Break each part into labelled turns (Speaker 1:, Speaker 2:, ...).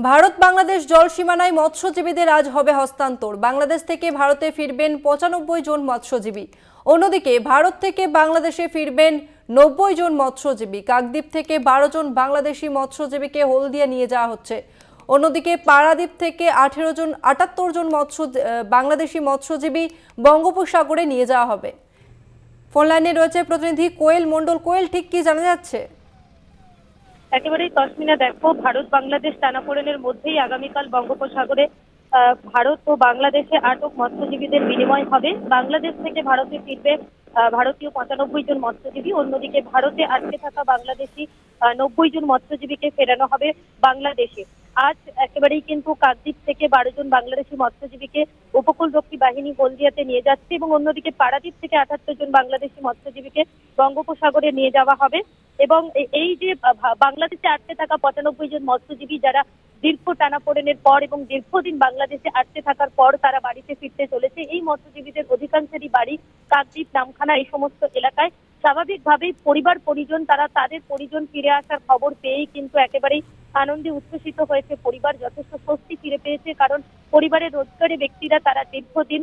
Speaker 1: ভারত বাংলাদেশ জল সীমানায় মৎস্যজীবীদের আজ হবে হস্তান্তর। বাংলাদেশ থেকে ভারতে ফিরবেন ৯৫ জন মৎস্যজীবী। অন্যদিকে ভারত থেকে বাংলাদেশে ফিরবেন ৯০ জন মৎস্যজীবী। কাকদ্বীপ থেকে ১২ জন বাংলাদেশি মৎস্যজীবীকে হলদিয়া নিয়ে যাওয়া হচ্ছে। অন্যদিকে পারাদ্বীপ থেকে ৭৮ জন বাংলাদেশি মৎস্যজীবী বঙ্গোপসাগরে নিয়ে যাওয়া হবে। ফোন লাইনে রয়েছে প্রতিনিধি কোয়েল মণ্ডল। কোয়েল, ঠিক কি জানা যাচ্ছে?
Speaker 2: একেবারেই তসমিনা, দেখো, ভারত বাংলাদেশ টানাপোড়েনের মধ্যেই আগামীকাল বঙ্গোপসাগরে ভারত ও বাংলাদেশে আটক মৎস্যজীবীদের বিনিময় হবে। বাংলাদেশ থেকে ভারতে ফিরবে ভারতীয় ৯৫ জন মৎস্যজীবী। অন্যদিকে ভারতে আটকে থাকা বাংলাদেশি ৯০ জন মৎস্যজীবীকে ফেরানো হবে বাংলাদেশে। আজ একেবারেই কিন্তু কাকদ্বীপ থেকে ১২ জন বাংলাদেশি মৎস্যজীবীকে উপকূলরক্ষী বাহিনী হলদিয়াতে নিয়ে যাচ্ছে এবং অন্যদিকে পারাদ্বীপ থেকে ৭৮ জন বাংলাদেশি মৎস্যজীবীকে বঙ্গোপসাগরে নিয়ে যাওয়া হবে। এবং এই যে বাংলাদেশে আটকে থাকা ৯৫ জন মৎস্যজীবী যারা দীর্ঘ টানাপোড়েনের পর এবং দীর্ঘদিন বাংলাদেশে আটকে থাকার পর তারা বাড়িতে ফিরতে চলেছে, এই মৎস্যজীবীদের অধিকাংশেরই বাড়ি কাকদ্বীপ, নামখানা, এই সমস্ত এলাকায়। স্বাভাবিকভাবেই পরিবার পরিজন তারা তাদের পরিজন ফিরে আসার খবর পেয়েই কিন্তু একেবারেই আনন্দে উচ্ছ্বসিত হয়েছে পরিবার। যথেষ্ট স্বস্তি ফিরে পেয়েছে, কারণ পরিবারের রোজগারে ব্যক্তিরা তারা দীর্ঘদিন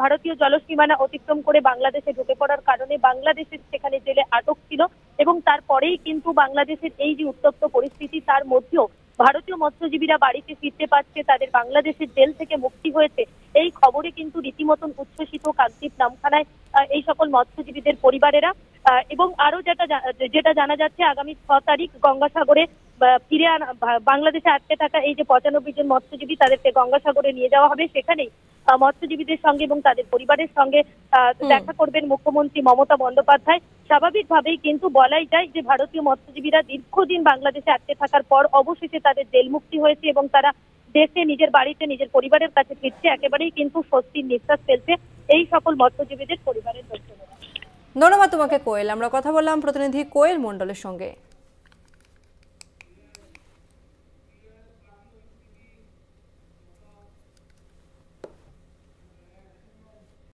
Speaker 2: ভারতীয় জলসীমানা অতিক্রম করে বাংলাদেশে ঢুকে পড়ার কারণে বাংলাদেশের সেখানে জেলে আটক ছিল এবং তারপরেই কিন্তু বাংলাদেশের এই যে উত্তপ্ত পরিস্থিতি তার মধ্যেও ভারতীয় মৎস্যজীবীরা বাড়িতে ফিরতে পারছে, তাদের বাংলাদেশের জেল থেকে মুক্তি হয়েছে, এই খবরে কিন্তু রীতিমতন উচ্ছ্বসিত কাকদ্বীপ, নামখানায় এই সকল মৎস্যজীবীদের পরিবারেরা। এবং আরো যেটা জানা যাচ্ছে, আগামী ৬ তারিখ গঙ্গাসাগরে ফিরে বাংলাদেশে আটকে থাকা এই যে ৯৫ জন মৎস্যজীবী তাদেরকে গঙ্গাসাগরে নিয়ে যাওয়া হবে। সেখানেই মৎস্যজীবীদের সঙ্গে এবং তাদের পরিবারের সঙ্গে দেখা করবেন মুখ্যমন্ত্রী মমতা বন্দ্যোপাধ্যায়। স্বাভাবিকভাবেই কিন্তু বলাই যায় যে ভারতীয় মৎস্যজীবীরা দীর্ঘদিন বাংলাদেশে আটকে থাকার পর অবশেষে তাদের জেল মুক্তি হয়েছে এবং তারা দেশে নিজের বাড়িতে নিজের পরিবারের কাছে ফিরছে। একেবারেই কিন্তু স্বস্তির নিঃশ্বাস ফেলছে এই সকল মৎস্যজীবীদের পরিবারের লোকজনেরা।
Speaker 1: ধন্যবাদ তোমাকে কোয়েল। আমরা কথা বললাম প্রতিনিধি কোয়েল মণ্ডলের সঙ্গে।